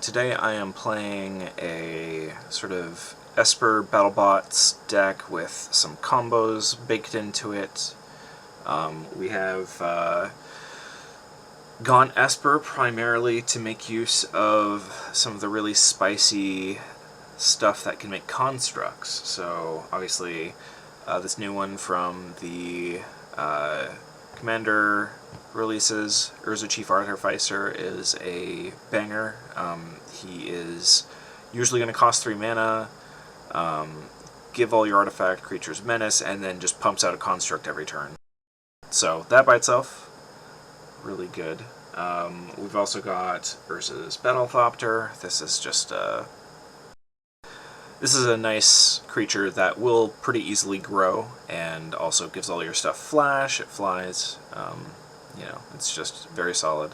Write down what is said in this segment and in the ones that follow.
Today I am playing a sort of Esper Battlebots deck with some combos baked into it. We have gone Esper primarily to make use of some of the really spicy stuff that can make constructs. So obviously this new one from the Commander releases, Urza Chief Artificer, is a banger. He is usually going to cost 3 mana, give all your artifact creatures menace, and then just pumps out a construct every turn. So that by itself, really good. We've also got Urza's Battlethopter. This is a nice creature that will pretty easily grow, and also gives all your stuff flash. It flies. It's just very solid.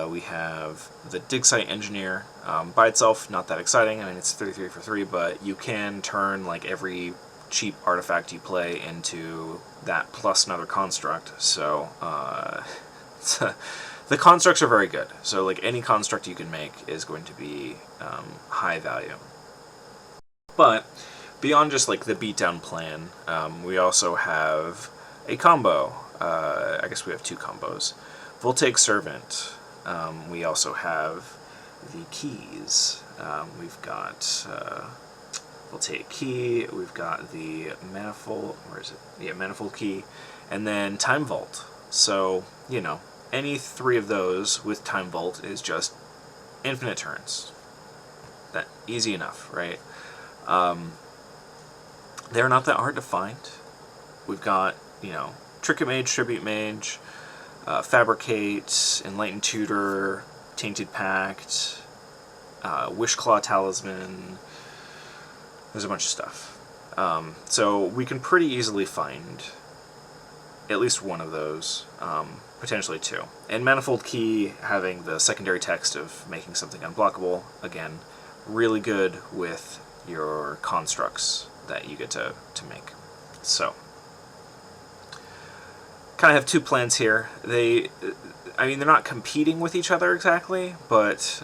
We have the Dig Site Engineer. By itself, not that exciting. I mean, it's 33 for 3, but you can turn like every cheap artifact you play into that plus another construct. So the constructs are very good. So like any construct you can make is going to be high value. But beyond just like the beatdown plan, we also have a combo. I guess we have two combos. Voltaic Servant. We also have the keys. We've got Voltaic Key. We've got the Manifold. Where is it? Yeah, Manifold Key, and then Time Vault. So any three of those with Time Vault is just infinite turns. That easy enough, right? They're not that hard to find. We've got, Trick Mage, Tribute Mage, Fabricate, Enlightened Tutor, Tainted Pact, Wishclaw Talisman. There's a bunch of stuff. So we can pretty easily find at least one of those, potentially two. And Manifold Key having the secondary text of making something unblockable, again, really good with your constructs that you get to make. So, kind of have two plans here. They're not competing with each other exactly, but,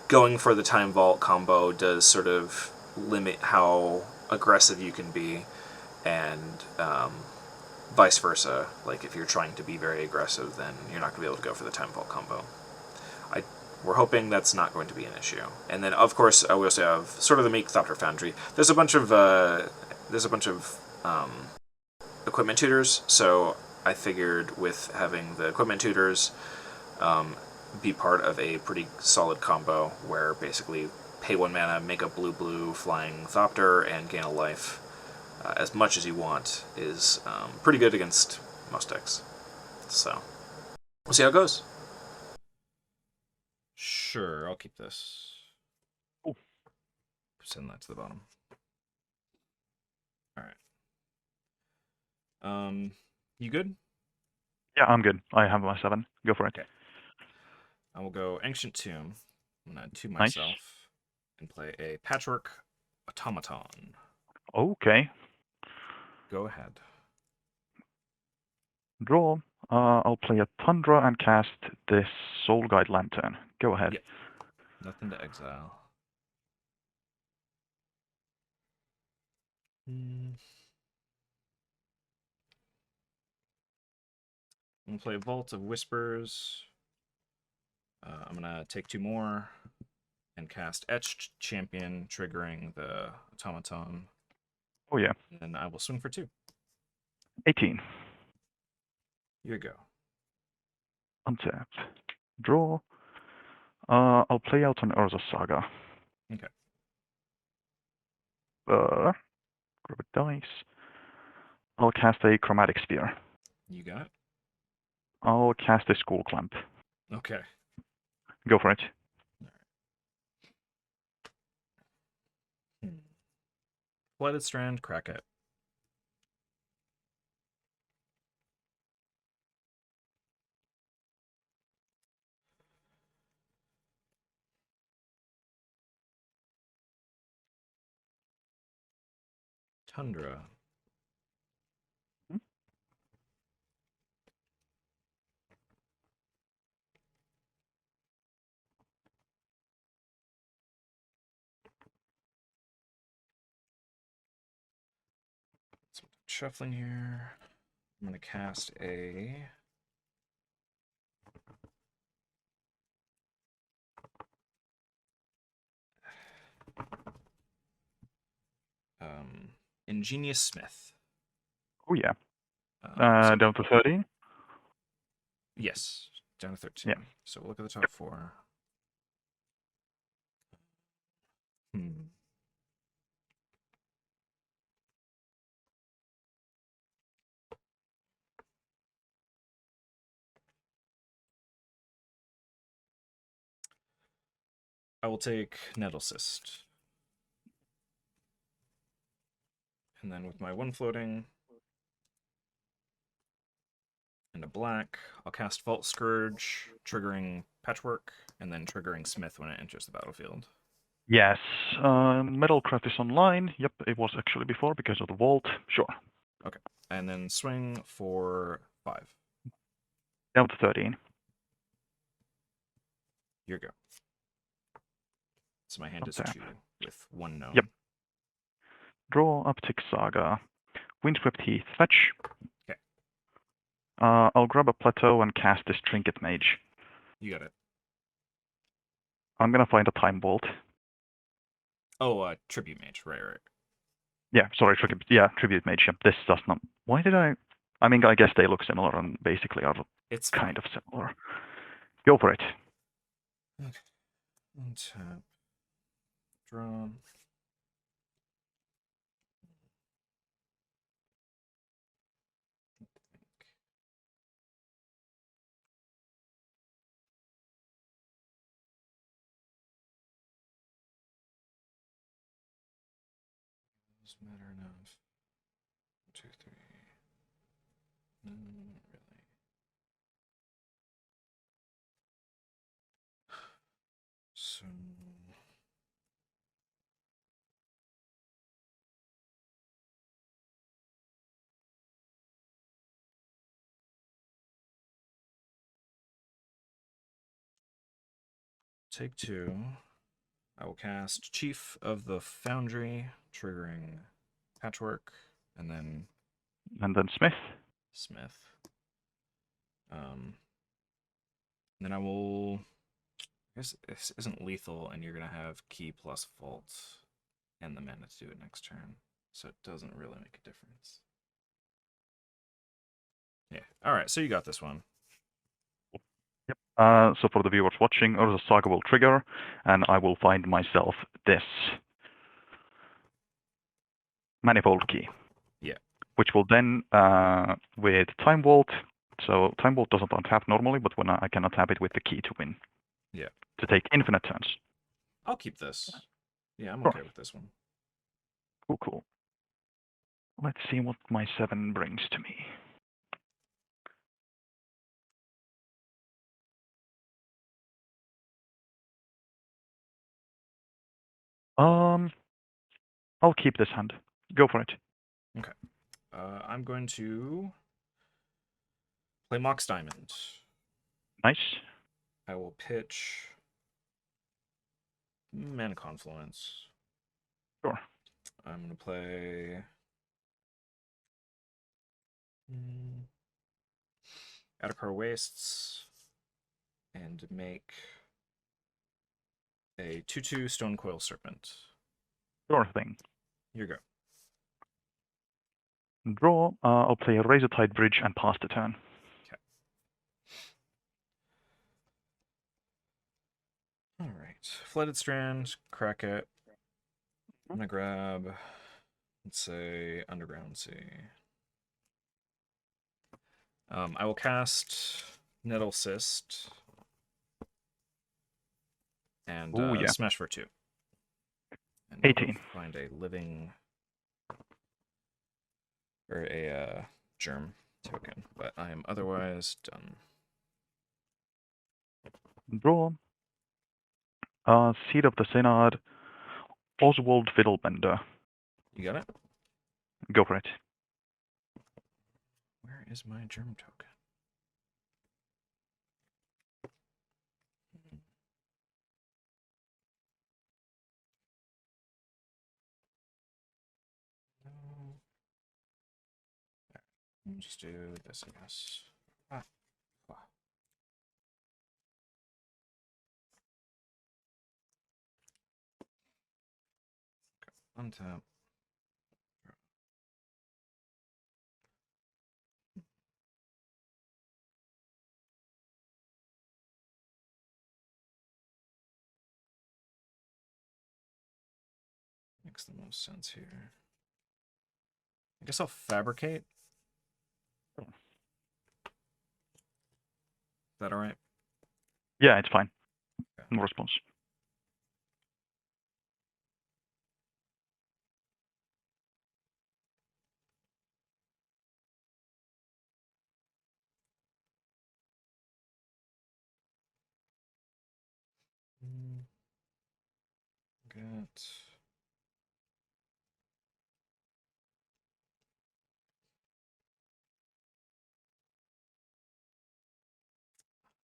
going for the Time Vault combo does sort of limit how aggressive you can be, and vice versa. Like, if you're trying to be very aggressive, then you're not going to be able to go for the Time Vault combo. We're hoping that's not going to be an issue. And then, of course, we also have sort of the Meekthopter Foundry. There's a bunch of equipment tutors, so I figured with having the equipment tutors be part of a pretty solid combo where basically pay 1 mana, make a blue-blue flying Thopter, and gain a life as much as you want is pretty good against most decks. So, we'll see how it goes. Sure, I'll keep this. Cool. Send that to the bottom. All right. You good? Yeah, I'm good. I have my 7. Go for it. Okay. I will go Ancient Tomb. I'm gonna to Nice. myself and play a Patchwork Automaton. Okay. Go ahead. Draw. I'll play a Tundra and cast this Soul Guide Lantern. Go ahead. Yep. Nothing to exile. I'm gonna play Vault of Whispers. I'm gonna take 2 more and cast Etched Champion, triggering the Automaton. Oh yeah. And I will swing for 2. 18. You go. Untap. Draw. I'll play out an Urza Saga. Okay. Grab a dice. I'll cast a Chromatic Sphere. You got it. I'll cast a Skull Clamp. Okay. Go for it. Blighted Strand, crack it. Tundra. shuffling here. I'm going to cast a... Ingenious Smith. Oh, yeah. So, Down to 13. yes, down to 13. Yeah. So we'll look at the top four. I will take Nettlecyst. And then with my one floating and a black, I'll cast Vault Scourge, triggering Patchwork, and then triggering Smith when it enters the battlefield. Yes. Metalcraft is online. Yep, it was actually before because of the vault. Sure. Okay. And then swing for 5. Down to 13. Here you go. So my hand is Untap. 2 with 1 gnome. Yep. Draw Uptick Saga. Windswept Heath. Fetch. Okay. I'll grab a plateau and cast this Trinket Mage. You got it. I'm gonna find a Time Vault. Oh, Tribute Mage. Right. Yeah, sorry, Tribute Mage. Yep, this does not... Why did I... I mean, I guess they look similar and basically are It's kind of similar. Go for it. Okay. Untap. Draw. Does matter enough. 2, 3. No, not really. So take 2. I will cast Chief of the Foundry, triggering Patchwork, and then Smith. Smith. Then I will... I guess this isn't lethal, and you're going to have Key plus Vault and the mana to do it next turn. So it doesn't really make a difference. Yeah. Alright, so you got this one. Yep. So for the viewers watching, Urza Saga will trigger, and I will find myself this Manifold Key. Yeah. Which will then, with Time Vault, so Time Vault doesn't untap normally, but when I can untap it with the key to win. Yeah. To take infinite turns. I'll keep this. Yeah, I'm Sure. okay with this one. Cool. Let's see what my 7 brings to me. I'll keep this hand. Go for it. Okay. I'm going to play Mox Diamond. Nice. I will pitch Mana Confluence. Sure. I'm going to play Adakar Wastes and make a 2/2 Stone Coil Serpent. Sure thing. Here you go. Draw. I'll play a Razortide Bridge and pass the turn. Okay. Alright. Flooded Strand, crack it. I'm going to grab, let's say, Underground Sea. I will cast Nettlecyst and yeah. smash for 2. And 18. Find a living or a germ token, but I am otherwise done. Draw. Seed of the Synod. Oswald Fiddlebender. You got it? Go for it. Where is my germ token? I'll just do this, I guess. Ah. Untap. Makes the most sense here. I guess I'll fabricate. Is that all right? Yeah, it's fine. Okay. No response. Get.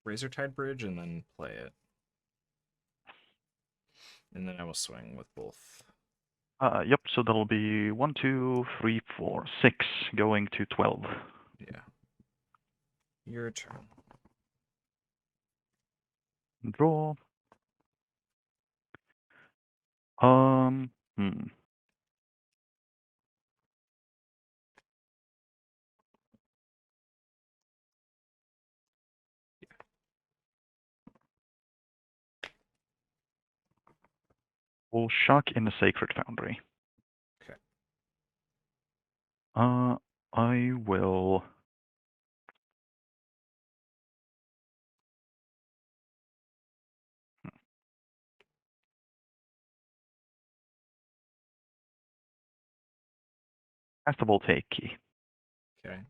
Razortide Bridge and then play it. And then I will swing with both. Yep, so that'll be 1, 2, 3, 4, 6, going to 12. Yeah. Your turn. Draw. Hmm. We'll shock in the Sacred Foundry. Okay. I will. Cast a Voltaic Key. Okay.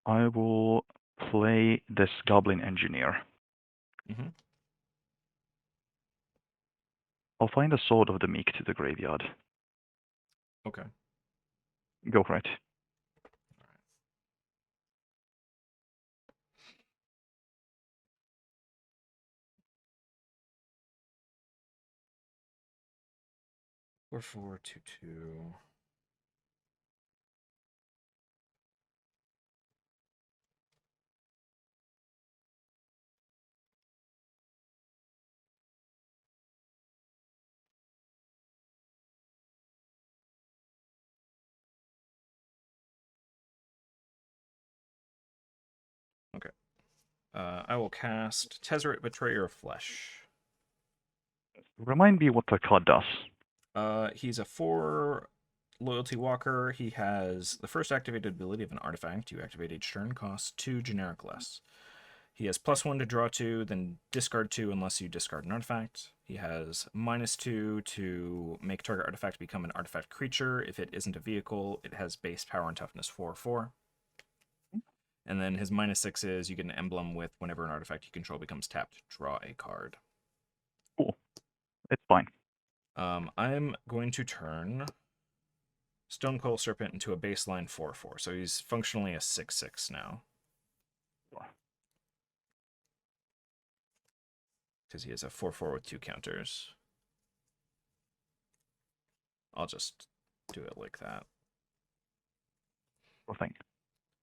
I will play this Goblin Engineer. Mm-hmm. I'll find a Sword of the Meek to the graveyard. Okay. Go for it. Or 4, 2, 2. Okay. I will cast Tezzeret Betrayer of Flesh. Remind me what the card does. He's a 4 loyalty walker. He has the first activated ability of an artifact you activate each turn, costs 2 generic less. He has +1 to draw 2, then discard 2 unless you discard an artifact. He has -2 to make target artifact become an artifact creature. If it isn't a vehicle, it has base power and toughness 4/4. And then his -6 is you get an emblem with whenever an artifact you control becomes tapped, draw a card. Cool. It's fine. I'm going to turn Stonecoil Serpent into a baseline 4/4. So he's functionally a 6/6 now. Because he has a 4/4 with 2 counters. I'll just do it like that. Cool thing.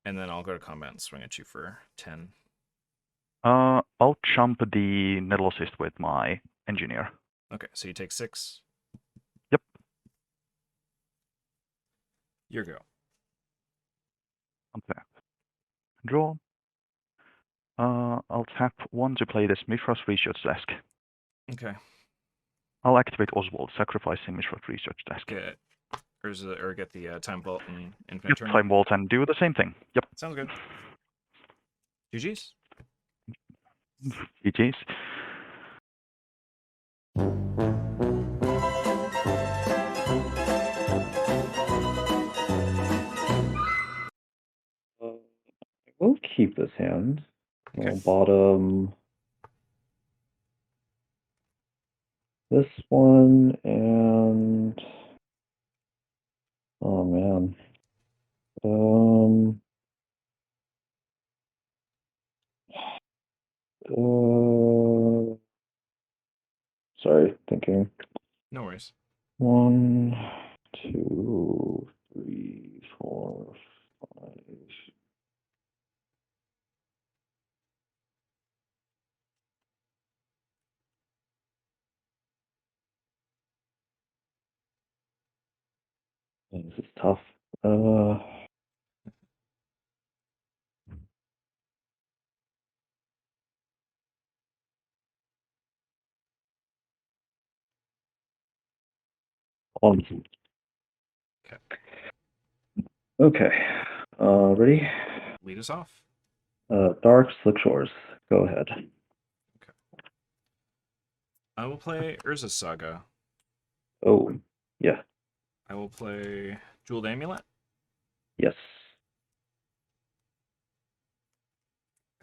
And then I'll go to combat and swing at you for 10. I'll chump the Nettle Assist with my Engineer. Okay, so you take 6. Yep. Your go. Untap. Draw. I'll tap 1 to play this Mishra's Research Desk. Okay. I'll activate Oswald, sacrificing Mishra's Research Desk. Get get the Time Vault and Infinite Yep, Turn. Time Vault and do the same thing. Yep. Sounds good. GG's. GG's. We'll keep this hand. Okay. I'll bottom this one and oh man. Sorry, thinking. No worries. 1, 2, 3, 4, 5. Oh, this is tough. Um, Okay. Okay. Ready? Lead us off. Dark Slick Shores. Go ahead. I will play Urza's Saga. Oh, yeah. I will play Jeweled Amulet. Yes.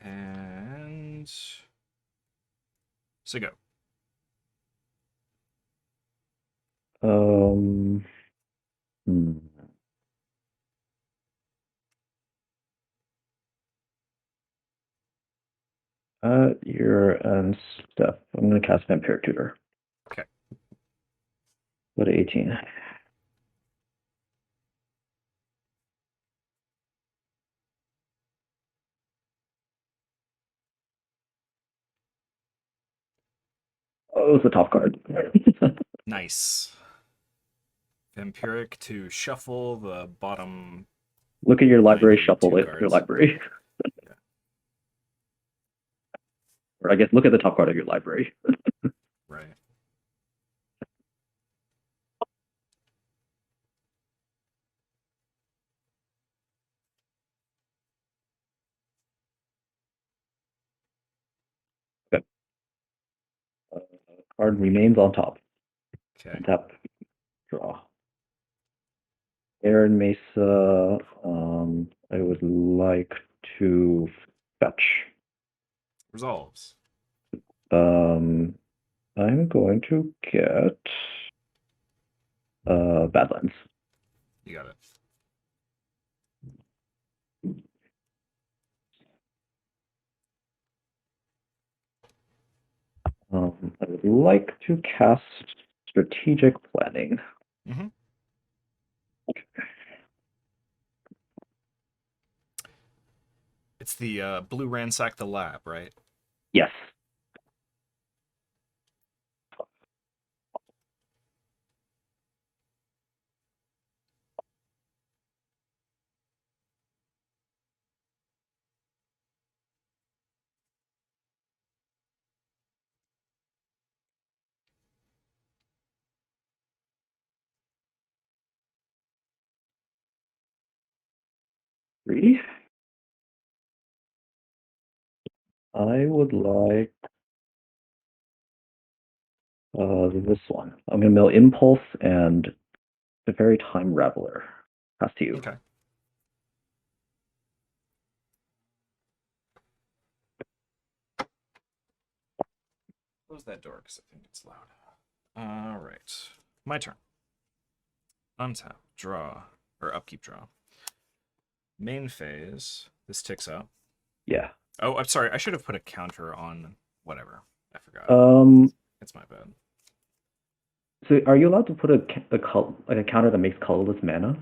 And Sigo. Um. Hmm. You're and Steph. I'm gonna cast Vampire Tutor. Okay. Go to 18. Oh, it's the top card. Nice. Vampiric to shuffle the bottom. Look at your library, 92 shuffle it. Your cards. library. Yeah. Or I guess look at the top card of your library. Right. Okay. Card remains on top. Okay. Tap. Draw. Aaron Mesa. I would like to fetch. Resolves. I'm going to get Badlands. You got it. I would like to cast Strategic Planning. Mm-hmm. It's the Blue Ransack the Lab, right? Yes. Three. I would like this one. I'm going to mill Impulse and the Very Time Raveler. Pass to you. Okay. Close that door because I think it's loud. All right. My turn. Untap. Draw. Or upkeep draw. Main phase. This ticks up. Yeah. Oh, I'm sorry. I should have put a counter on whatever. I forgot. It's my bad. So are you allowed to put a counter that makes colorless mana?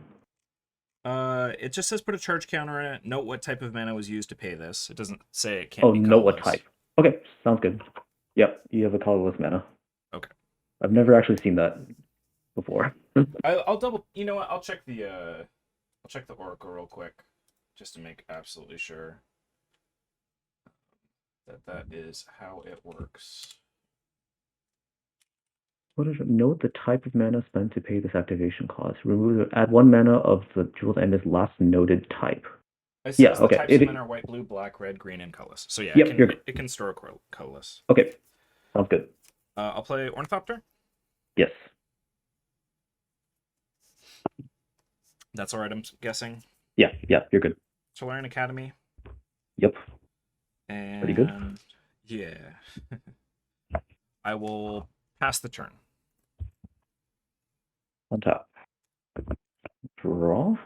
It just says put a charge counter in it. Note what type of mana was used to pay this. It doesn't say it can't Oh, be know what colorless. type. Okay, sounds good. Yep, you have a colorless mana. Okay. I've never actually seen that before. I'll double. You know what? I'll check the Oracle real quick, just to make absolutely sure that is how it works. What is it? Note the type of mana spent to pay this activation cost. Add 1 mana of the Jeweled End's last noted type. It Yeah, says the okay. types of mana are white, blue, black, red, green, and colorless. So yeah, Yep, it can store colorless. Okay, sounds good. I'll play Ornithopter. Yes. That's all right, I'm guessing. Yeah, you're good. Solarian Academy. Yep. And Pretty good. Yeah. I will pass the turn. On top. Draw.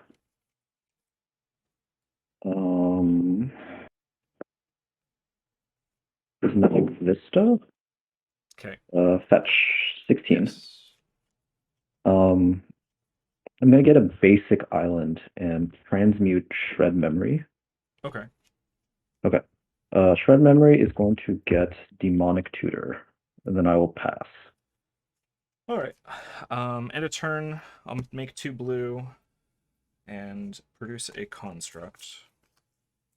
Mythic Vista. Okay. Fetch 16. Yes. I'm gonna get a basic island and transmute shred memory. Okay. Okay. Shred memory is going to get demonic tutor, and then I will pass. All right. End of turn, I'll make 2 blue and produce a construct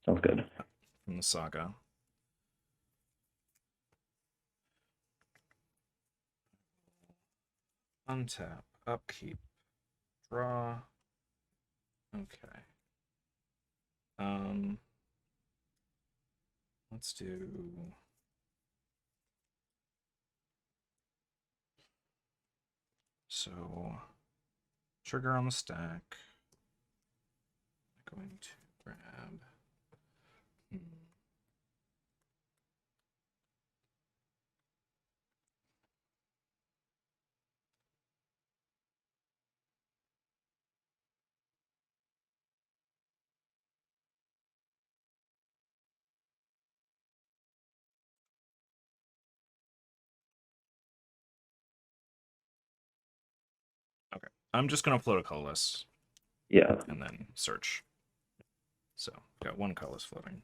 Sounds good. from the saga. Untap, upkeep, draw. Okay. Let's do. So, trigger on the stack. I'm going to grab. Okay. I'm just going to float a colorless. Yeah. And then search. So, got 1 colorless floating.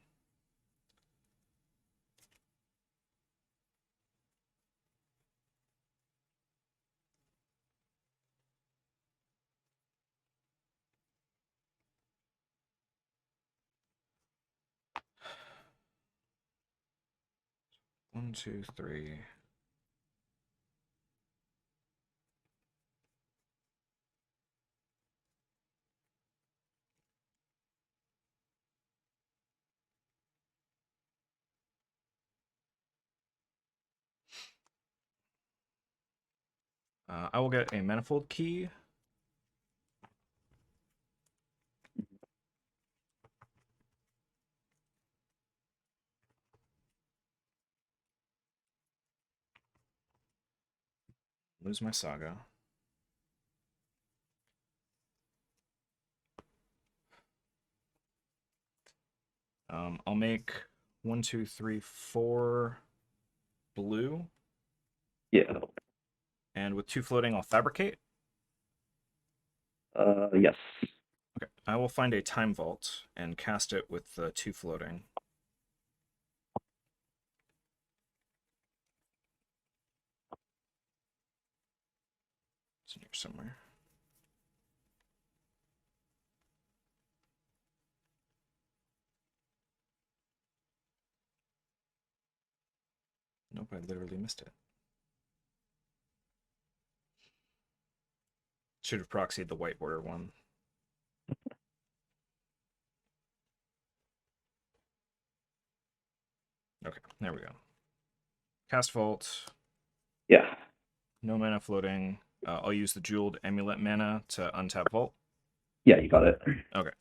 One, two, three. I will get a manifold key. Lose my saga. I'll make 1, 2, 3, 4 blue. Yeah. And with 2 floating, I'll fabricate. Yes. Okay. I will find a time vault and cast it with 2 floating. It's in here somewhere. Nope, I literally missed it. Should have proxied the white border one. Okay, there we go. Cast Vault. Yeah. No mana floating. I'll use the Jeweled Amulet mana to untap Vault. Yeah, you got it. Okay.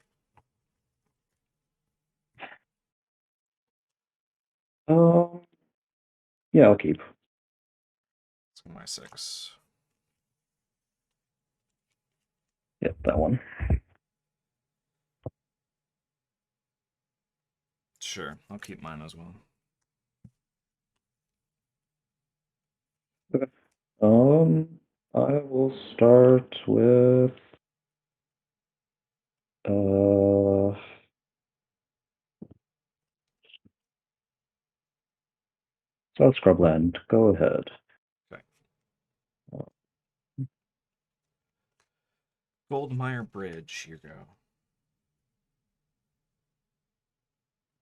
Yeah, I'll keep. Let's go my 6. Yep, that one. Sure, I'll keep mine as well. Okay. I will start with South Scrubland. Go ahead. Okay. Goldmire Bridge, here you go.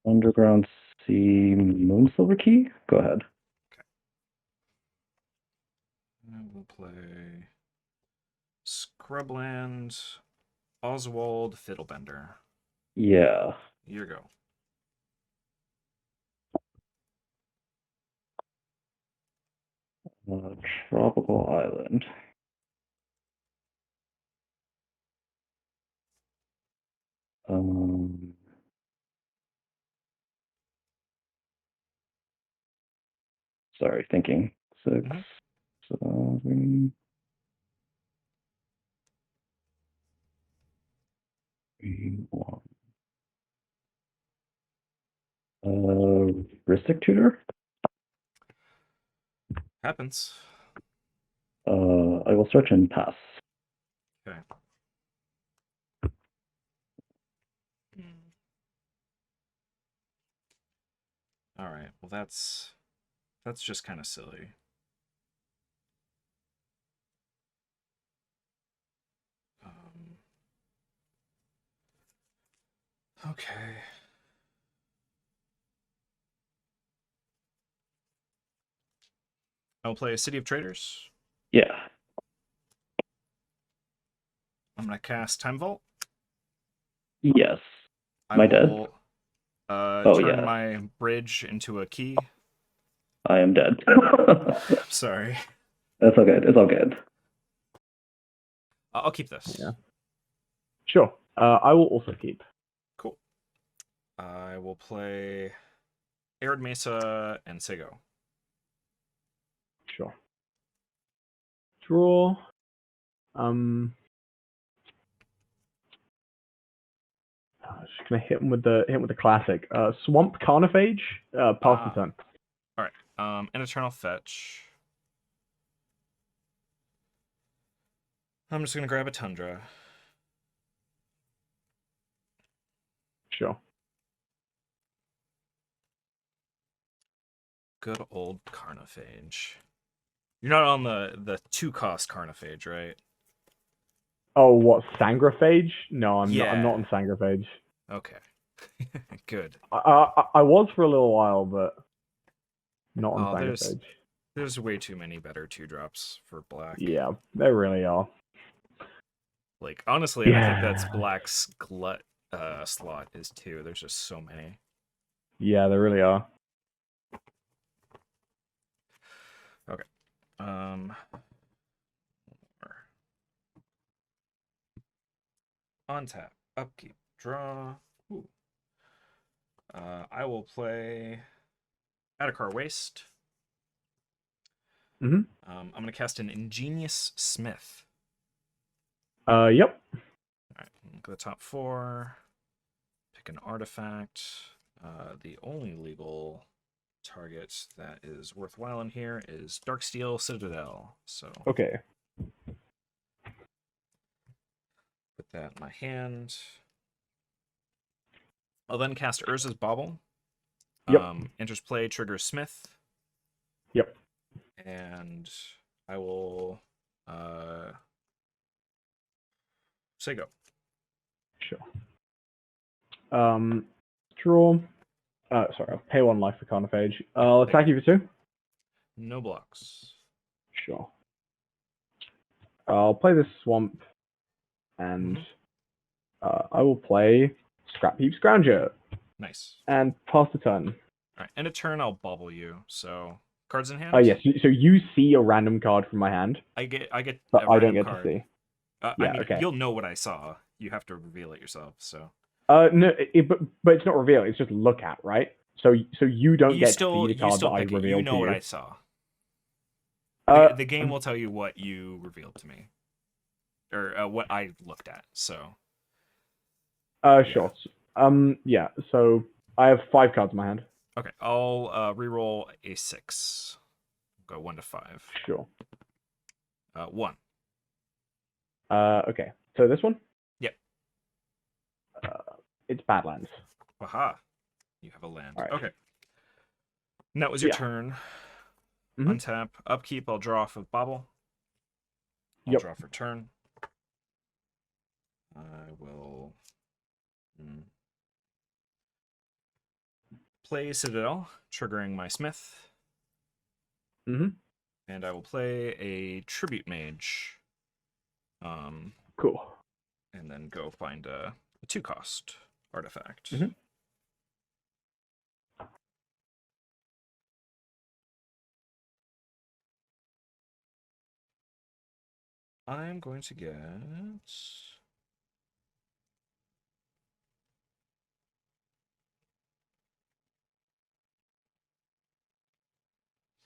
Underground Sea Moonsilver Key? Go ahead. Okay. And we'll play Scrubland, Oswald Fiddlebender. Yeah. Here you go. Tropical Island. Um, sorry, thinking. 6, Mm-hmm. 7, 3, 1. Ristic Tutor? Happens. I will search and pass. Okay. All right. Well, that's just kind of silly. Okay. I'll play City of Traders. Yeah. I'm gonna cast Time Vault. Yes. I Am I dead? will Oh, turn yeah. my bridge into a key. I am dead. Sorry. That's all good. It's all good. I'll keep this. Yeah. Sure. I will also keep. Cool. I will play Arid Mesa and Sego. Sure. Draw. Just gonna hit him with the classic. Swamp Carnophage. Pass the turn. All right. An Eternal Fetch. I'm just gonna grab a Tundra. Sure. Good old Carnophage. You're not on the 2-cost Carnophage, right? Oh, what, Sangrophage? No, I'm Yeah. not on Sangrophage. Okay. Good. I was for a little while, but not on Sangrophage. There's way too many better 2-drops for black. Yeah, they really are. Like, honestly, I think that's black's glut slot is 2. There's just so many. Yeah, they really are. Okay. On tap, upkeep, draw. Ooh. I will play Adakar Waste. Mm-hmm. I'm gonna cast an Ingenious Smith. Yep. Alright, look at the top 4. Pick an artifact. The only legal target that is worthwhile in here is Darksteel Citadel. So Okay. put that in my hand. I'll then cast Urza's Bauble. Yep. Enters play, triggers Smith. Yep. And I will say go. Sure. Draw. Sorry, I'll pay 1 life for Carnophage. I'll attack you for 2. No blocks. Sure. I'll play this Swamp, and I will play Scrap Heap Scrounger. Nice. And pass the turn. Alright, end of turn, I'll bubble you. So, cards in hand? Oh, yes. So you see a random card from my hand. I get but a I don't random get card. to see. I Yeah, mean, okay. you'll know what I saw. You have to reveal it yourself, so. No, but it's not reveal. It's just look at, right? So you don't get to see the card that I revealed to you. You know what I saw. The game will tell you what you revealed to me. Or what I looked at, so. Sure. Yeah, so I have 5 cards in my hand. Okay, I'll reroll a 6. Go 1 to 5. Sure. 1. Okay. So this one? Yep. It's Badlands. Aha. You have a land. All right. Okay. And that was your turn. Mhm. Untap. Upkeep, I'll draw off of Bobble. I'll Yep. draw for turn. I will play Citadel, triggering my Smith. Mm-hmm. And I will play a Tribute Mage. Cool. And then go find a 2-cost artifact. Mm-hmm. I'm going to get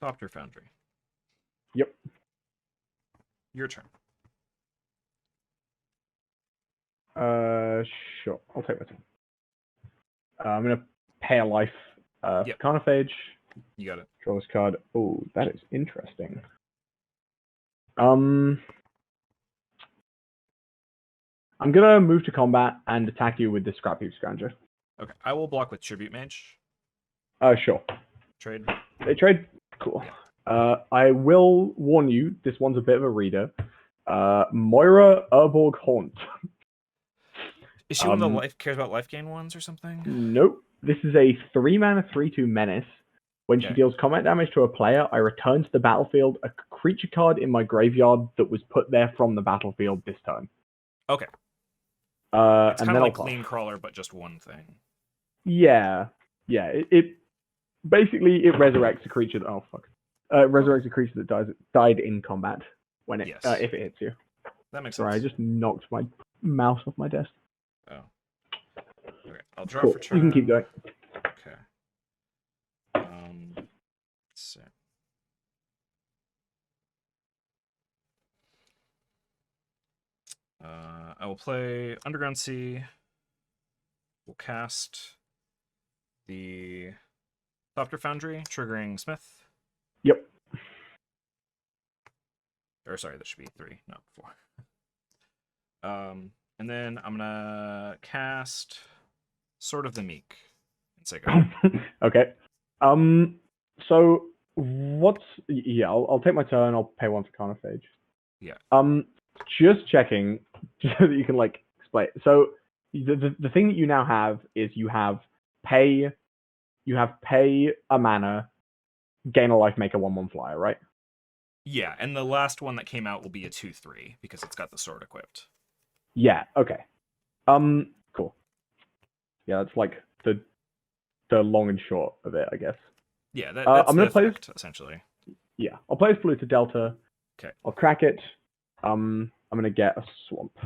Softer Foundry. Yep. Your turn. Sure. I'll take my turn. I'm gonna pay a life for Carnophage. You got it. Draw this card. Oh, that is interesting. I'm gonna move to combat and attack you with the Scrap Heap Scrounger. Okay, I will block with Tribute Mage. Sure. Trade. They trade. Cool. I will warn you. This one's a bit of a reader. Moira Urborg Haunt. Is she one of the life cares about life gain ones or something? Nope. This is a 3-mana 3/2 menace. When she Okay. deals combat damage to a player, I return to the battlefield a creature card in my graveyard that was put there from the battlefield this turn. Okay. It's kind of like Clean Crawler, but just one thing. Yeah. It basically it resurrects a creature that resurrects a creature that died in combat when it if it hits you. That makes Sorry, sense. I just knocked my mouse off my desk. Oh. Okay. I'll draw Cool. for turn. You can keep going. Okay. Let's see. I will play Underground Sea. We'll cast the Thopter Foundry, triggering Smith. Yep. Or sorry, that should be 3, not 4. And then I'm gonna cast Sword of the Meek in Sega. Okay. So what's I'll take my turn. I'll pay 1 for Carnophage. Yeah. Just checking so that you can like explain. So the thing that you now have is you have pay a mana, gain a life, make a 1/1 flyer, right? Yeah, and the last one that came out will be a 2/3 because it's got the sword equipped. Yeah. Okay. Cool. Yeah, that's like the long and short of it, I guess. Yeah, that's I'm gonna play effect, essentially. Yeah, I'll play this Polluted Delta. Okay. I'll crack it. I'm gonna get a swamp.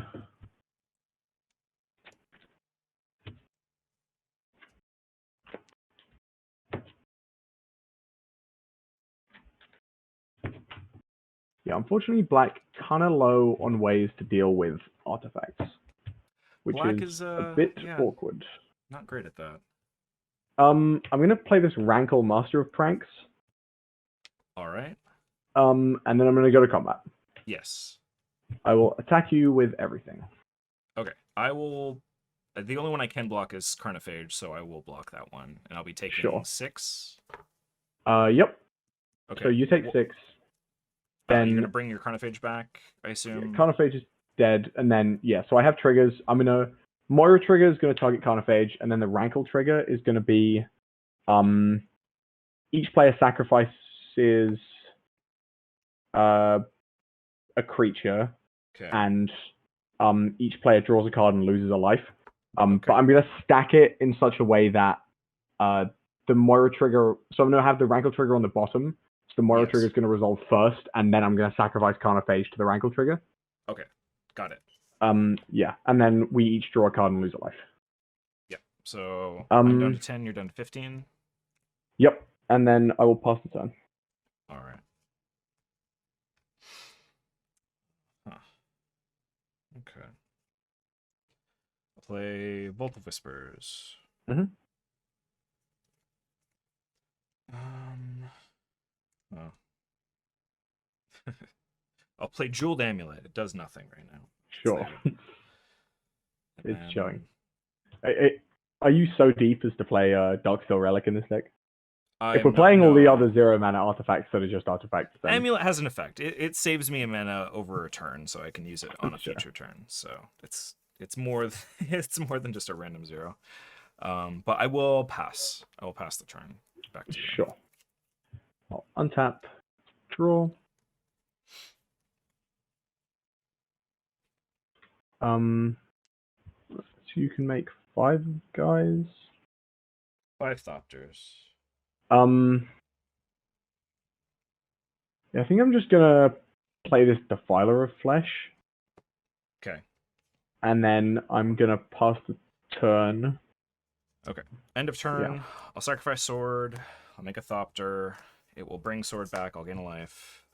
Yeah, unfortunately, black kind of low on ways to deal with artifacts, which Black is is a bit awkward. Not great at that. I'm gonna play this Rankle, Master of Pranks. All right. And then I'm gonna go to combat. Yes. I will attack you with everything. Okay. I will. The only one I can block is Carnophage, so I will block that one, and I'll be taking 6. Yep. Okay. So you take 6. Then you're gonna bring your Carnophage back, I assume. Yeah, Carnophage is dead, and then so I have triggers. Moira trigger is gonna target Carnophage, and then the Rankle trigger is gonna be, each player sacrifices a creature, and each player draws a card and loses a life. But I'm gonna stack it in such a way that the Moira trigger. So I'm gonna have the Rankle trigger on the bottom. So the Moira trigger is gonna resolve first, and then I'm gonna sacrifice Carnophage to the Rankle trigger. Okay, got it. Yeah, and then we each draw a card and lose a life. Yep. So I'm down to 10. You're down to 15. Yep, and then I will pass the turn. All right. Huh. Okay. I'll play Bolt of Whispers. Mm-hmm. Oh. I'll play Jeweled Amulet. It does nothing right now. Sure. It's then... showing. Are you so deep as to play Darksteel Relic in this deck? If we're playing all the other 0-mana artifacts that are just artifacts, then... Amulet has an effect. It saves me a mana over a turn, so I can use it on a future turn. So it's more than just a random 0. But I will pass. I will pass the turn back to you. Sure. I'll untap, draw. So you can make 5 guys. 5 Thopters. Yeah, I think I'm just gonna play this Defiler of Flesh. Okay. And then I'm gonna pass the turn. Okay. End of turn. Yeah. I'll sacrifice sword. I'll make a Thopter. It will bring sword back. I'll gain a life.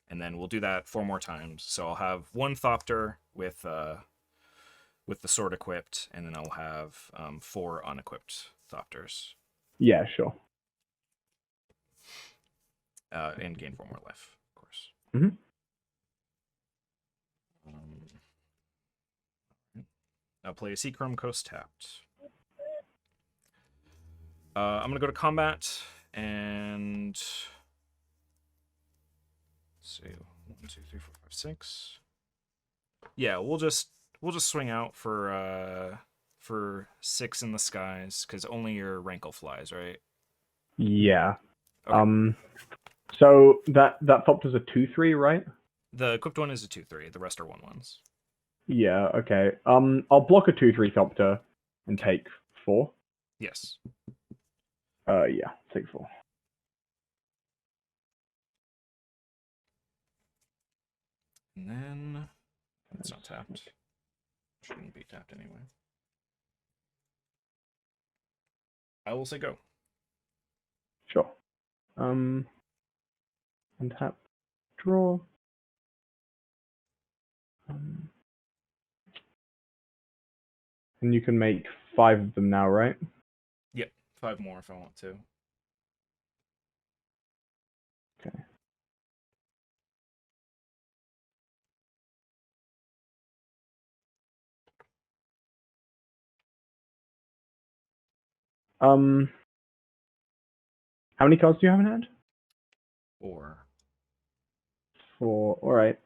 And then we'll do that 4 more times. So I'll have 1 Thopter with the sword equipped, and then I'll have 4 unequipped Thopters. Yeah, sure. And gain 4 more life, of course. Mm-hmm. I'll play a Seachrome Coast tapped. I'm gonna go to combat and let's see, 1, 2, 3, 4, 5, 6. Yeah, we'll just swing out for 6 in the skies because only your rankle flies, right? Yeah. Okay. So that Thopter's a 2/3, right? The equipped one is a 2/3. The rest are 1/1s. Yeah. Okay. I'll block a 2/3 Thopter and take 4. Yes. Yeah, take 4. And then it's not tapped. Shouldn't be tapped anyway. I will say go. Sure. Untap, draw. And you can make 5 of them now, right? Yep, 5 more if I want to. Okay. How many cards do you have in hand? 4. 4. All right.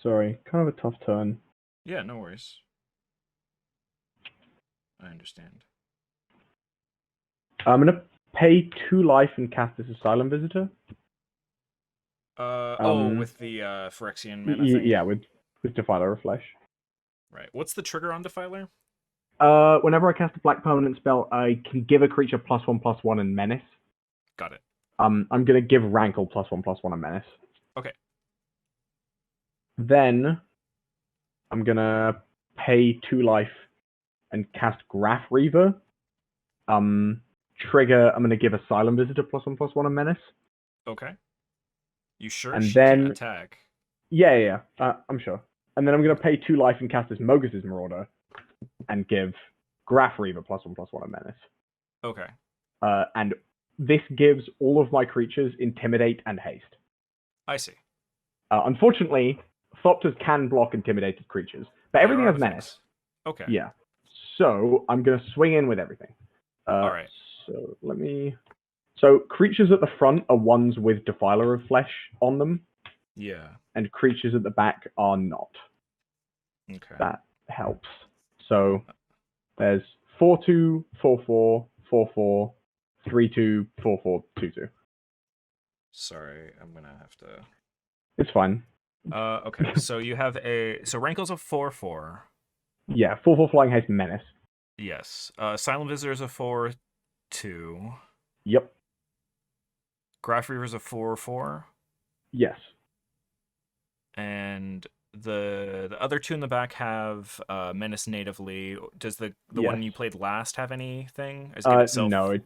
Sorry, kind of a tough turn. Yeah, no worries. I understand. I'm gonna pay 2 life and cast this Asylum Visitor. With the Phyrexian mana thing? Yeah, with Defiler of Flesh. Right. What's the trigger on Defiler? Whenever I cast a black permanent spell, I can give a creature +1/+1 and Menace. Got it. I'm gonna give Rankle +1/+1 and Menace. Okay. Then I'm gonna pay 2 life and cast Graph Reaver. Trigger, I'm gonna give Asylum Visitor +1/+1 and Menace. Okay. You sure And she then can't attack? Yeah. I'm sure. And then I'm gonna pay 2 life and cast this Mogus's Marauder and give Graph Reaver +1/+1 and Menace. Okay. And this gives all of my creatures Intimidate and Haste. I see. Unfortunately, Thopters can block intimidated creatures, but everything has Menace. Okay. Yeah. So I'm gonna swing in with everything. All right. So So creatures at the front are ones with Defiler of Flesh on them, Yeah. and creatures at the back are not. Okay. That helps. So there's 4/2, 4/4, 4/4, 3/2, 4/4, 2/2. Sorry, I'm gonna have to. It's fine. Okay. So you have Rankle's a 4/4. Yeah, 4/4 Flying Haste Menace. Yes. Silent Visitor is a 4/2. Yep. Graph Reaver is a 4/4. Yes. And the other 2 in the back have Menace natively. Does the Yes. one you played last have anything? Is it give itself... No, it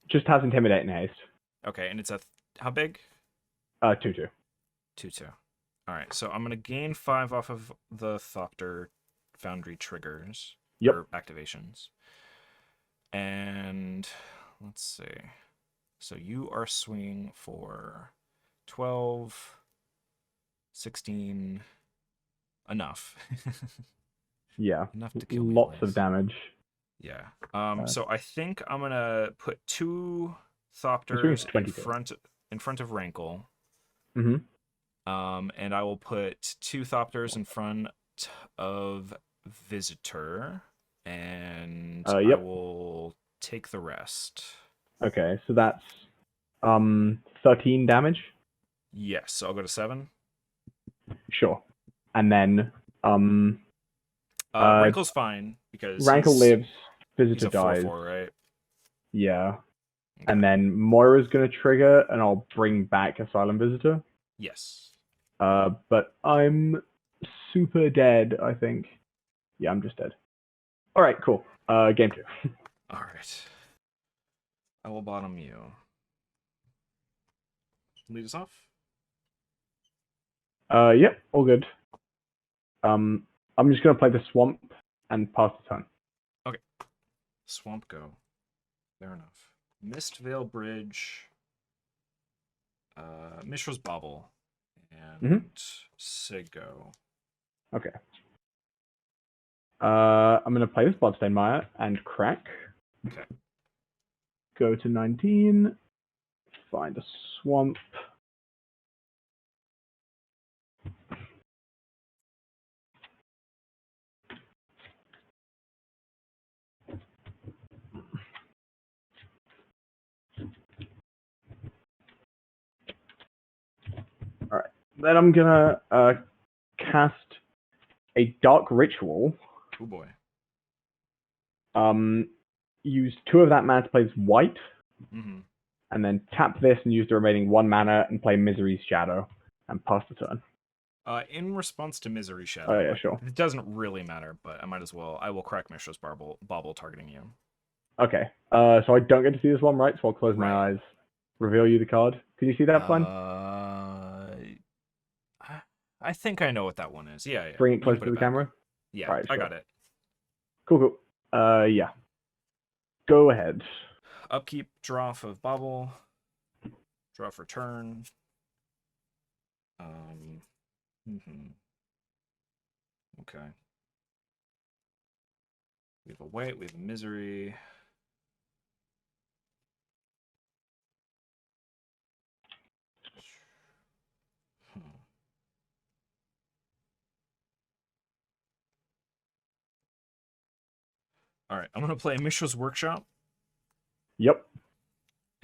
just has Intimidate and Haste. Okay, and it's how big? 2/2. 2/2. All right, so I'm gonna gain 5 off of the Thopter Foundry triggers or activations, and let's see. So you are swinging for 12, 16. Enough. Yeah. Enough to kill me. Lots of damage. Yeah. So I think I'm gonna put 2 Thopters in front of Rankle. Mm-hmm. And I will put 2 Thopters in front of Visitor, and I will take the rest. Okay, so that's 13 damage. Yes, so I'll go to 7. Sure. And then Rankle's fine because Rankle lives, Visitor he's a dies. 4/4, right? Yeah. Okay. And then Moira's gonna trigger, and I'll bring back Asylum Visitor. Yes. But I'm super dead, I think. Yeah, I'm just dead. All right, cool. Game 2. All right. I will bottom you. Lead us off. Yep, all good. I'm just gonna play the Swamp and pass the turn. Okay. Swamp go. Fair enough. Mistvale Bridge. Mishra's Bauble. And Sig go. Okay. I'm gonna play this Bloodstained Mire and crack. Okay. Go to 19. Find a swamp. All right. Then I'm gonna cast a Dark Ritual. Oh boy. Use 2 of that mana to play this white, Mm-hmm. and then tap this and use the remaining 1 mana and play Misery's Shadow and pass the turn. In response to Misery Shadow, Oh yeah, sure. it doesn't really matter, but I might as well. I will crack Mishra's Bauble targeting you. Okay. So I don't get to see this one, right? So I'll close my Right. eyes, reveal you the card. Can you see that one? I think I know what that one is. Yeah, yeah. Bring it You can closer put to the back. camera. Yeah, Alright, I sure. got it. Cool. Yeah. Go ahead. Upkeep, draw off of Bauble. Draw for turn. Okay. We have a white, we have a Misery. All right, I'm going to play Mishra's Workshop. Yep.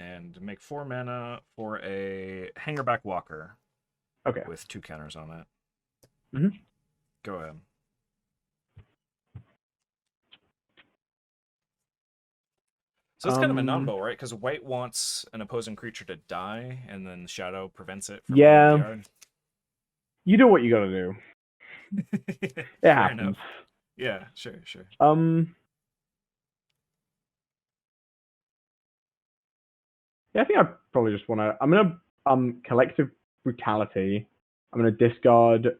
And make 4 mana for a Hangerback Walker. Okay. With 2 counters on it. Mm-hmm. Go ahead. So it's kind of a non-bow, right? Because white wants an opposing creature to die, and then Shadow prevents it from leaving the yard. You do what you gotta do. It happens. Enough. Yeah, sure. Yeah, I think I probably just wanna. I'm gonna Collective Brutality. I'm gonna discard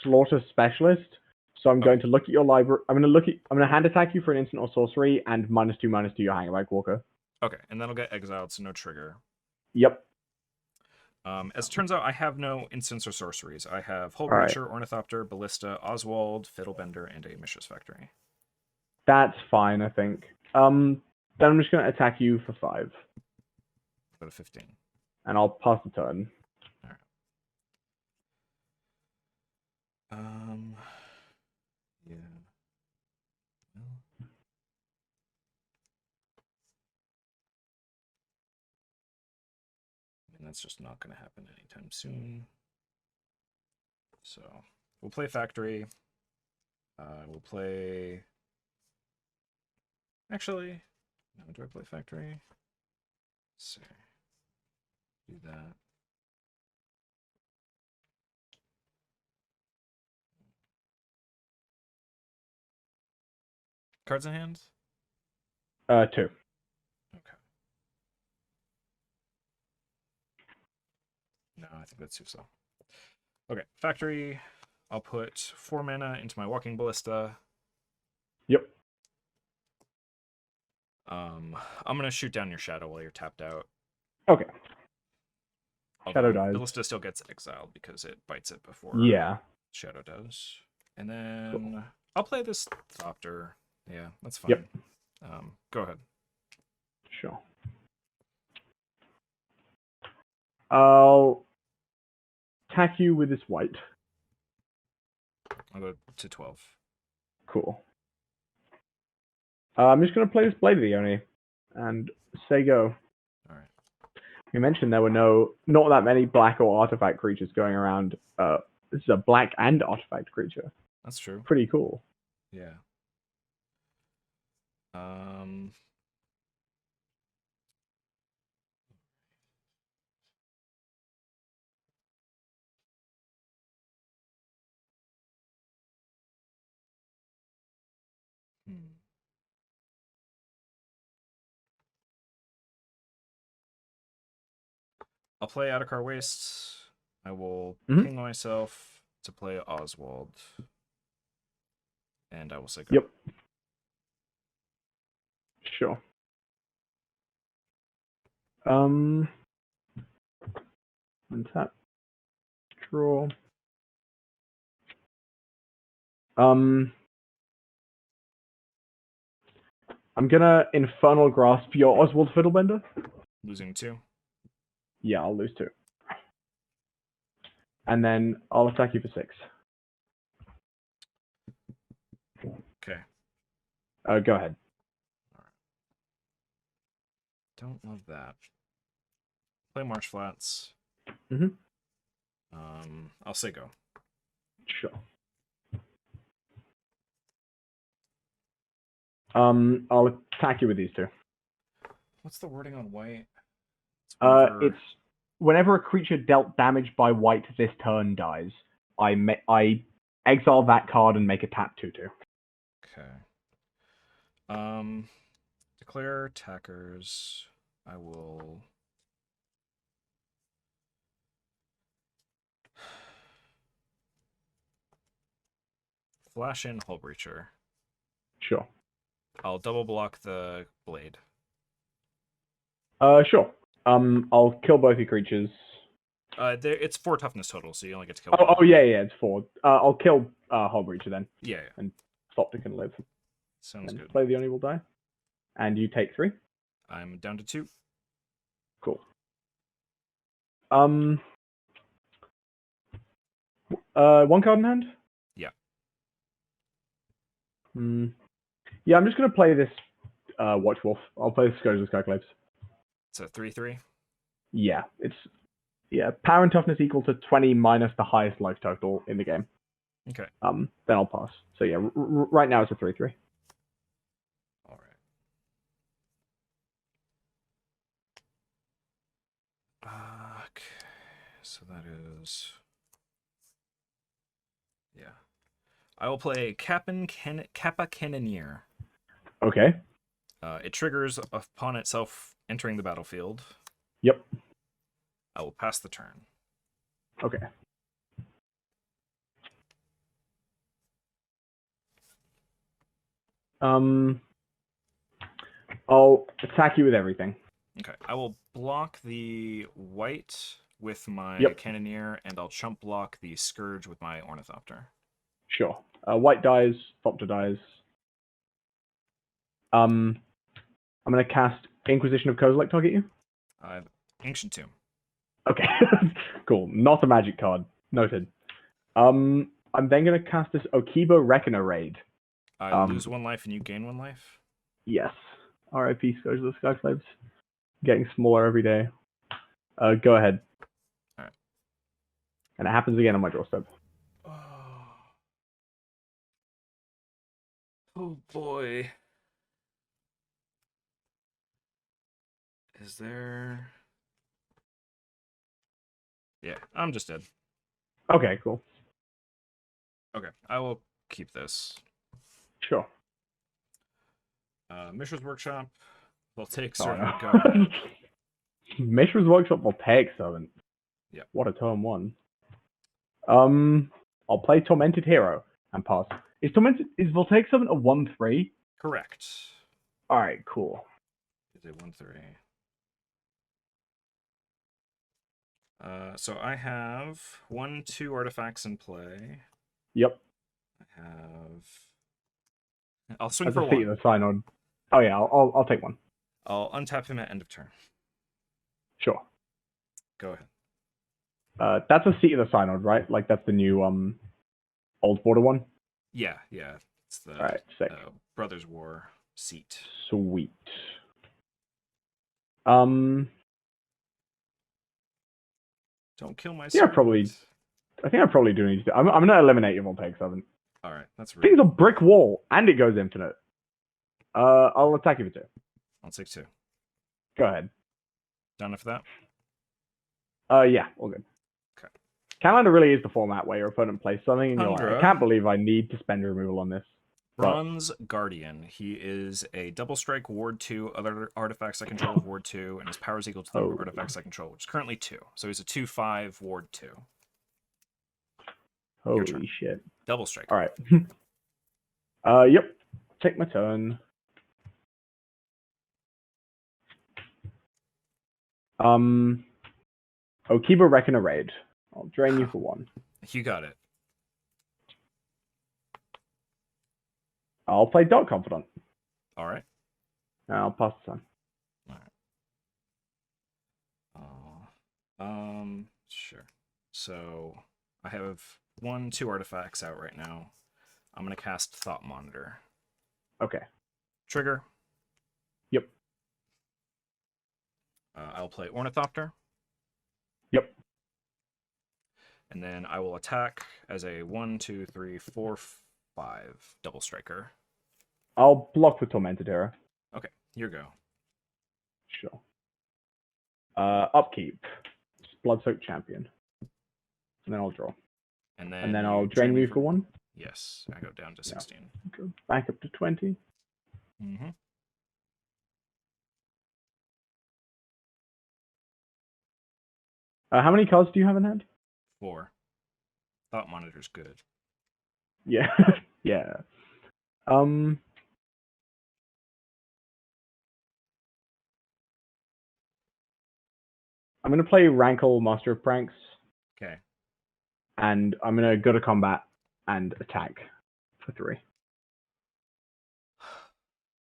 Slaughter Specialist. So I'm going to look at your library. I'm gonna hand attack you for an instant or sorcery and -2/-2 your Hangerback Walker. Okay, and that'll get exiled, so no trigger. Yep. As it turns out, I have no instants or sorceries. I have Hull Breacher, Ornithopter, Ballista, Oswald, Fiddlebender, and a Mishra's Factory. That's fine, I think. Then I'm just gonna attack you for 5. Go to 15. And I'll pass the turn. All right. Yeah. Well. And that's just not going to happen anytime soon. So we'll play Factory. We'll play. Actually, no. Do I play Factory? Let's see. Do that. Cards in hand? 2. Okay. No, I think that's too slow. Okay, Factory. I'll put 4 mana into my Walking Ballista. Yep. I'm gonna shoot down your Shadow while you're tapped out. Okay. Although Shadow dies. Ballista still gets exiled because it bites it before Shadow does. And then I'll play this Thopter. Yeah, that's fine. Yep. Go ahead. Sure. I'll attack you with this white. I'll go to 12. Cool. I'm just going to play this Blade of the Oni and say go. All right. You mentioned there were not that many black or artifact creatures going around. This is a black and artifact creature. That's true. Pretty cool. Yeah. I'll play Adakar Waste. I will ping myself to play Oswald. And I will say go. Yep. Sure. Untap. Draw. I'm gonna Infernal Grasp your Oswald Fiddlebender. Losing 2. Yeah, I'll lose 2. And then I'll attack you for 6. Okay. Go ahead. Don't love that. Play Marsh Flats. Mhm. I'll say go. Sure. I'll attack you with these 2. What's the wording on white? It's whenever a creature dealt damage by white this turn dies, I exile that card and make a tap 2/2. Okay. Declare attackers. I will. Flash in Hull Breacher. Sure. I'll double block the blade. Sure. I'll kill both your creatures. It's 4 toughness total, so you only get to kill Oh, one. oh yeah, it's 4. I'll kill Hull Breacher then. Yeah. And Thopter can live. Sounds and good. Play the Oni will die. And you take 3. I'm down to 2. Cool. One card in hand? Yeah. Yeah, I'm just gonna play this Watch Wolf. I'll play the Scourge of the Skyclaves. It's a 3/3. Yeah, power and toughness equal to 20 minus the highest life total in the game. Okay. Then I'll pass. So yeah, right now it's a 3/3. All right. Okay. So that is. Yeah. I will play Kappa Cannoneer. Okay. It triggers upon itself entering the battlefield. Yep. I will pass the turn. Okay. I'll attack you with everything. Okay. I will block the white with my Cannoneer, and I'll chump block the Scourge with my Ornithopter. Sure. White dies, Thopter dies. I'm gonna cast Inquisition of Kozilek target you. Ancient Tomb. Okay. Cool. Not a magic card. Noted. I'm then gonna cast this Okiba Reckoner Raid. I lose 1 life and you gain 1 life? Yes. R.I.P. Scourge of the Skyclaves. Getting smaller every day. Go ahead. Alright. And it happens again on my doorstep. Oh boy. Is there... Yeah, I'm just dead. Okay, cool. Okay, I will keep this. Sure. Mishra's Workshop. We'll take Oh, Servant. no. Go ahead. Mishra's Workshop will take Servant. Yeah. What a turn 1. I'll play Tormented Hero and pass. Is Voltaic Servant a 1/3? Correct. Alright, cool. Is it 1/3? So I have 1, 2 artifacts in play. Yep. I have. I'll swing That's for a seat 1. of the Synod. Oh yeah, I'll take 1. I'll untap him at end of turn. Sure. Go ahead. That's a seat of the Synod, right? Like that's the new old border one. Yeah. It's the Alright, sick. Brothers War seat. Sweet. Don't kill my Yeah, I think I probably do need to. I'm gonna eliminate your Voltaic Servant. All right, that's rude. Thing's a brick wall and it goes infinite. I'll attack you for 2. I'll take 2. Go ahead. Done for that? Yeah, all good. Okay. Highlander really is the format where your opponent plays something and you're like, I Tundra. can't believe I need to spend removal on this. Bronze Guardian. He is a double strike ward 2, other artifacts I control ward 2, and his power is equal to the number of artifacts I control, which is currently 2. So he's a 2/5 ward 2. Holy shit. Double strike. Alright. Yep. Take my turn. Okiba Reckoner Raid. I'll drain you for 1. You got it. I'll play Dark Confidant. All right. I'll pass the turn. Sure. So I have 2 artifacts out right now. I'm gonna cast Thought Monitor. Okay. Trigger. Yep. I'll play Ornithopter. Yep. And then I will attack as a 1, 2, 3, 4, 5 double striker. I'll block with Tormented Hero. Okay, your go. Sure. Upkeep. Blood-Soaked Champion. And then I'll draw. And then I'll drain you for 1. Yes, I go down to 16. Go back up to 20. Mm-hmm. How many cards do you have in hand? 4. Thought Monitor's good. Yeah. Yeah. I'm going to play Rankle, Master of Pranks. Okay. And I'm going to go to combat and attack for 3.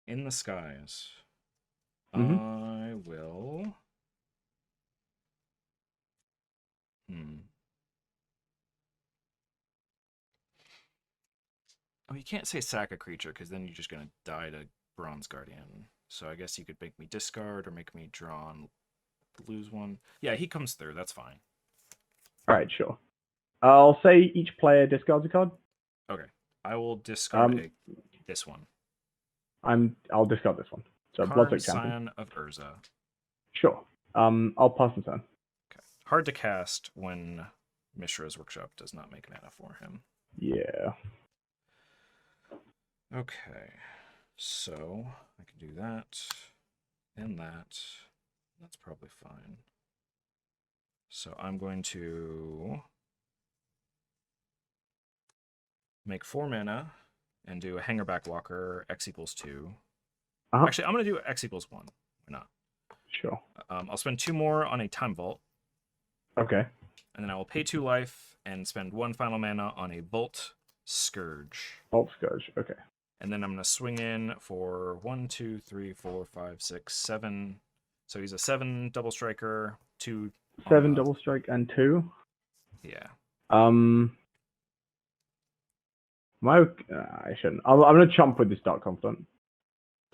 In the skies. Mhm. I will... Oh, you can't say sack a creature, because then you're just going to die to Bronze Guardian. So I guess you could make me discard or make me draw and lose 1. Yeah, he comes through. That's fine. Alright, sure. I'll say each player discards a card. Okay. I will discard this one. I'll discard this one. So Karn, Blood-Soaked Champion. Scion of Urza. Sure. I'll pass the turn. Okay. Hard to cast when Mishra's Workshop does not make mana for him. Yeah. Okay. So I can do that and that. That's probably fine. So I'm going to make 4 mana and do a Hangerback Walker, X equals 2. Uh-huh. Actually, I'm going to do X equals 1. Why not? Sure. I'll spend 2 more on a Time Vault. Okay. And then I will pay 2 life and spend 1 final mana on a Bolt Scourge. Bolt Scourge. Okay. And then I'm going to swing in for 1, 2, 3, 4, 5, 6, 7. So he's a 7 double striker, 2. 7 double strike and 2. Yeah. I shouldn't. I'm gonna chump with this Dark Confidant.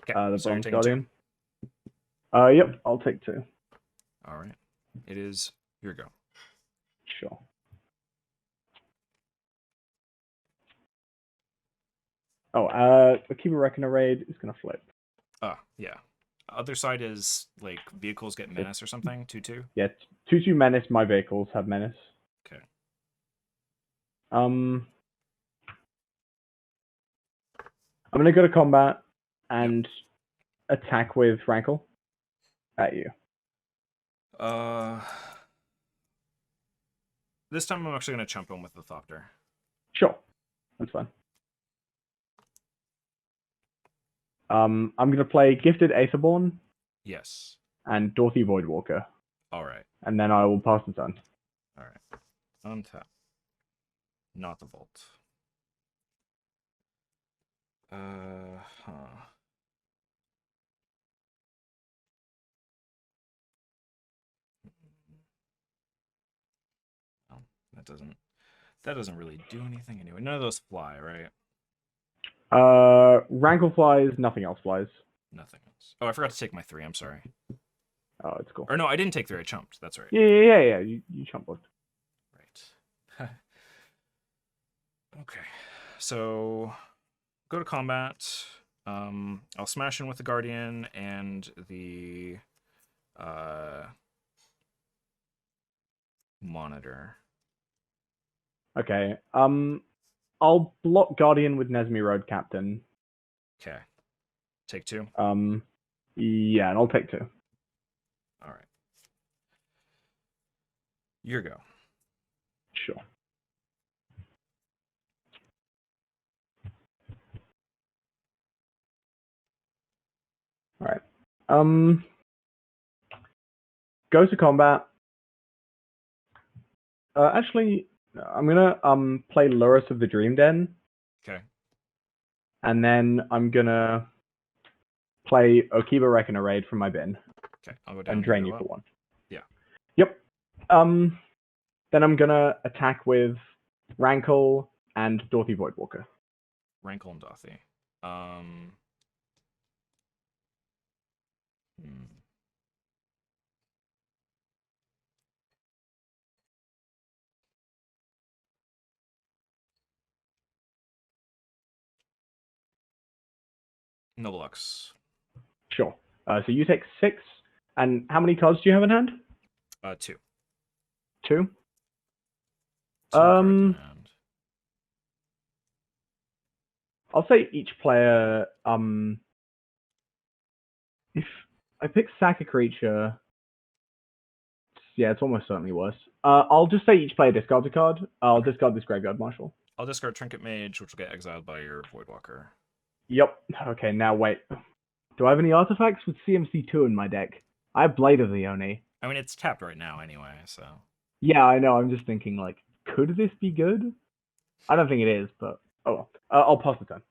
Okay. The so you're Bronze taking Guardian. 2? Yep. I'll take 2. All right. It is your go. Sure. The Keeper Reckoner raid is gonna flip. Yeah. Other side is like vehicles get menace or something. 2/2. Yeah. 2/2 menace. My vehicles have menace. Okay. I'm gonna go to combat and attack with Rankle at you. This time I'm actually gonna chump him with the Thopter. Sure, that's fine. I'm gonna play Gifted Aetherborn Yes. and Dorothy Voidwalker, All right. and then I will pass the turn. All right. Untap. Not the Vault. Well, that doesn't really do anything anyway. None of those fly, right? Rankle flies, nothing else flies. Nothing else. Oh, I forgot to take my 3. I'm sorry. Oh, it's cool. Or no, I didn't take 3. I chumped. That's right. Yeah. You chump blocked. Right. Okay. So go to combat. I'll smash in with the Guardian and the Monitor. Okay. I'll block Guardian with Nesmi Road Captain. Okay. Take 2. Yeah, and I'll take 2. All right. Your go. Sure. All right. Go to combat. Actually, I'm gonna play Luris of the Dream Den. Okay. And then I'm gonna play Okiba Reckoner Raid from my bin Okay, I'll go down and drain here you to for 1. Yeah. Yep. Then I'm gonna attack with Rankle and Dorothy Voidwalker. Rankle and Dothy. Hmm. No blocks. Sure. So you take 6, and how many cards do you have in hand? 2. 2. 2 cards in hand. I'll say each player. If I pick sack a creature, yeah, it's almost certainly worse. I'll just say each player discards a card. I'll discard this Graveyard Marshal. I'll discard Trinket Mage, which will get exiled by your Voidwalker. Yep. Okay, now wait. Do I have any artifacts with CMC2 in my deck? I have Blade of the Oni. I mean, it's tapped right now anyway, so... Yeah, I know. I'm just thinking, like, could this be good? I don't think it is, but oh well. I'll pass the turn.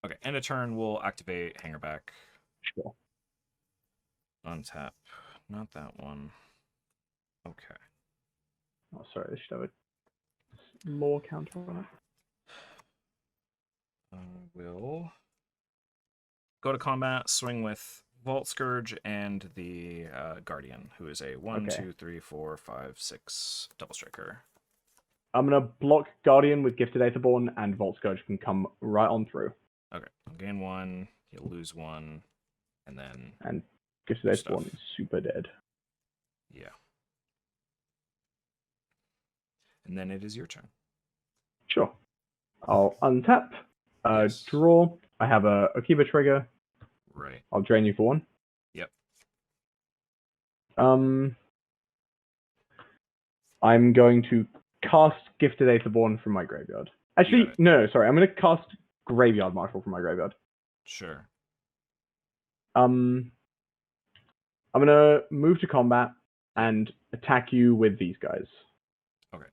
Okay, end of turn, we'll activate Hangerback. Sure. Untap. Not that one. Okay. Oh, sorry. This should have a more counter on it. We'll go to combat, swing with Vault Scourge and the Guardian, who is a 1, Okay. 2, 3, 4, 5, 6 double striker. I'm gonna block Guardian with Gifted Aetherborn, and Vault Scourge can come right on through. Okay, I'll gain 1, he'll lose 1, and then... And Gifted Aetherborn is super dead. Yeah. And then it is your turn. Sure. I'll untap, Yes. draw. I have a Okiba trigger. Right. I'll drain you for 1. Yep. I'm going to cast Gifted Aetherborn from my graveyard. Actually, no, sorry. I'm going to cast Graveyard Marshal from my graveyard. Sure. I'm going to move to combat and attack you with these guys. Okay.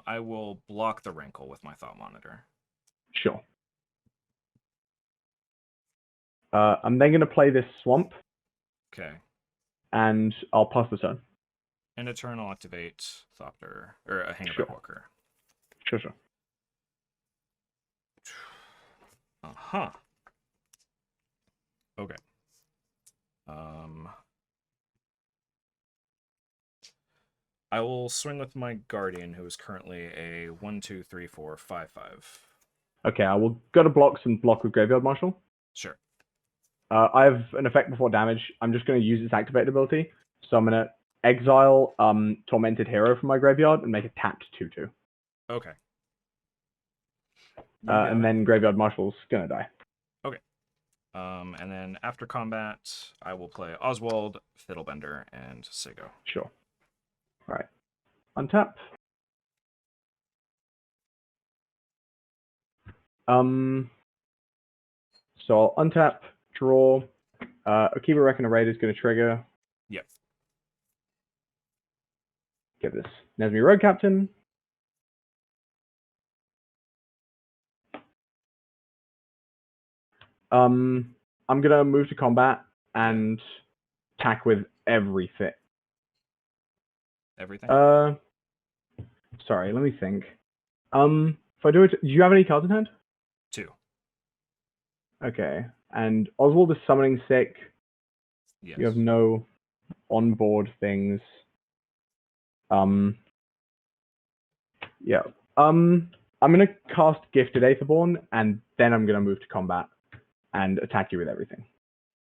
I will block the Rankle with my Thought Monitor. Sure. I'm then going to play this Swamp. Okay. And I'll pass the turn. End of turn, I'll activate Thopter, or a Hangerback Sure. Walker. Sure. Uh-huh. Okay. I will swing with my Guardian, who is currently a 1, 2, 3, 4, 5, 5. Okay, I will go to blocks and block with Graveyard Marshal. Sure. I have an effect before damage. I'm just going to use its activated ability. So I'm going to exile Tormented Hero from my graveyard and make it tapped 2/2. Okay. And then Graveyard Marshal's going to die. Okay. And then after combat, I will play Oswald, Fiddlebender, and Sigo. Sure. All right. Untap. So I'll untap, draw. Okiba Reckoner Raid is going to trigger. Yep. Get this. Nesmi Road Captain. I'm going to move to combat and attack with everything. Everything? Sorry, let me think. If I do it, do you have any cards in hand? 2. Okay. And Oswald is summoning sick. Yes. You have no onboard things. Yeah. I'm gonna cast Gifted Aetherborn, and then I'm gonna move to combat and attack you with everything.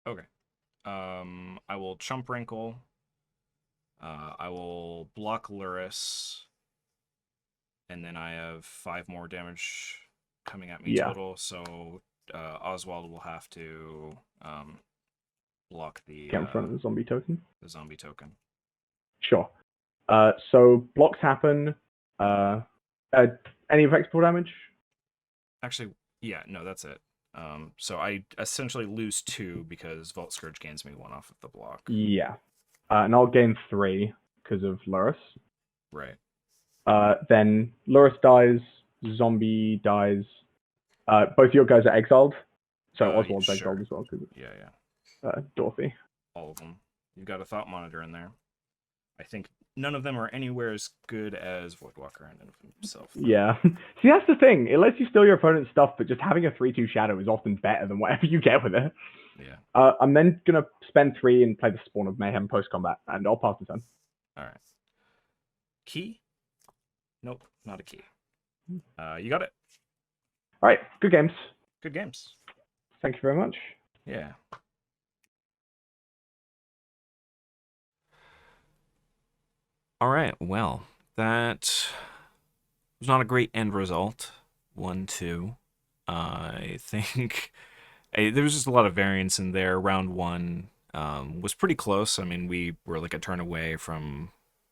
Okay. I will chump Wrinkle. I will block Luris. And then I have 5 more damage coming at me total, so Oswald will have to block the... Get in front of the zombie token? The zombie token. Sure. So blocks happen. Any effects before damage? Actually, yeah, no, that's it. So I essentially lose 2 because Vault Scourge gains me 1 off of the block. Yeah. And I'll gain 3 because of Luris. Right. Then Luris dies, zombie dies. Both your guys are exiled. So Oswald's sure. exiled as well. Yeah. Dorothy. All of them. You've got a Thought Monitor in there. I think none of them are anywhere as good as Voidwalker in and of himself. Yeah. See, that's the thing. It lets you steal your opponent's stuff, but just having a 3/2 shadow is often better than whatever you get with it. Yeah. I'm then going to spend 3 and play the Spawn of Mayhem post-combat, and I'll pass the turn. All right. Key? Nope, not a key. You got it. All right, good games. Good games. Thank you very much. Yeah. All right, well, that was not a great end result. 1-2. I think there was just a lot of variance in there. Round 1 was pretty close. I mean, we were like a turn away from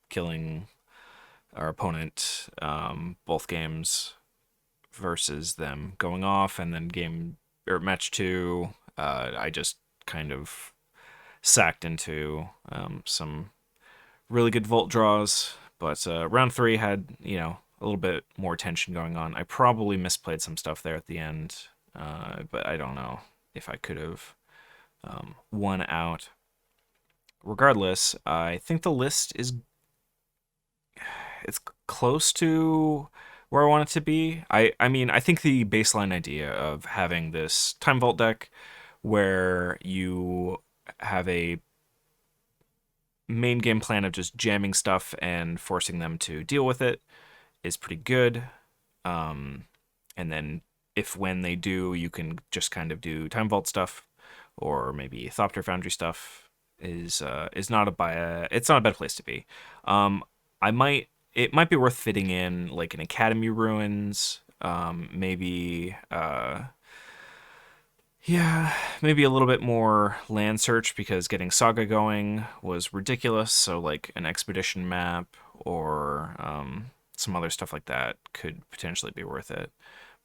killing our opponent both games versus them going off, and then match 2, I just kind of sacked into some really good Volt draws, but round 3 had, a little bit more tension going on. I probably misplayed some stuff there at the end, but I don't know if I could have won out. Regardless, I think the list it's close to where I want it to be. I mean, I think the baseline idea of having this Time Vault deck where you have a main game plan of just jamming stuff and forcing them to deal with it is pretty good. And then when they do, you can just kind of do Time Vault stuff, or maybe Thopter Foundry stuff is not it's not a bad place to be. It might be worth fitting in like an Academy Ruins, maybe maybe a little bit more land search, because getting Saga going was ridiculous. So like an Expedition map or some other stuff like that could potentially be worth it.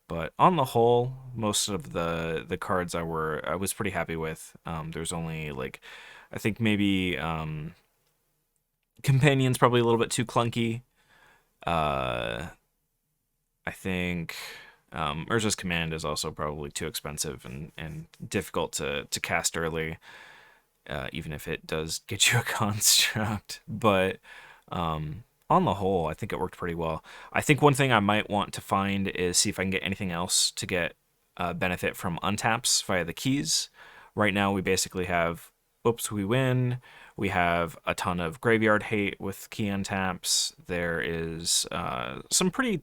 But on the whole, most of the cards I was pretty happy with. There's only like, I think maybe Companion's probably a little bit too clunky. I think Urza's Command is also probably too expensive and difficult to cast early, even if it does get you a construct. But on the whole, I think it worked pretty well. I think one thing I might want to find is see if I can get anything else to get benefit from untaps via the keys. Right now, we basically have, oops, we win. We have a ton of graveyard hate with key untaps. There is some pretty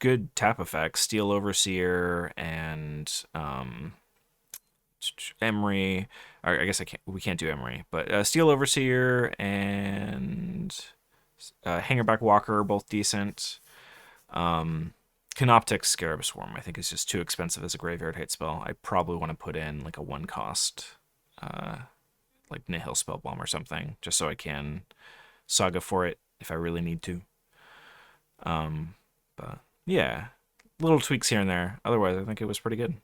good tap effects, Steel Overseer and Emery. Or I guess we can't do Emery, but Steel Overseer and Hangerback Walker are both decent. Canoptic Scarab Swarm, I think, is just too expensive as a graveyard hate spell. I probably want to put in like a 1-cost, like Nihil Spellbomb or something, just so I can Saga for it if I really need to. But yeah, little tweaks here and there. Otherwise, I think it was pretty good.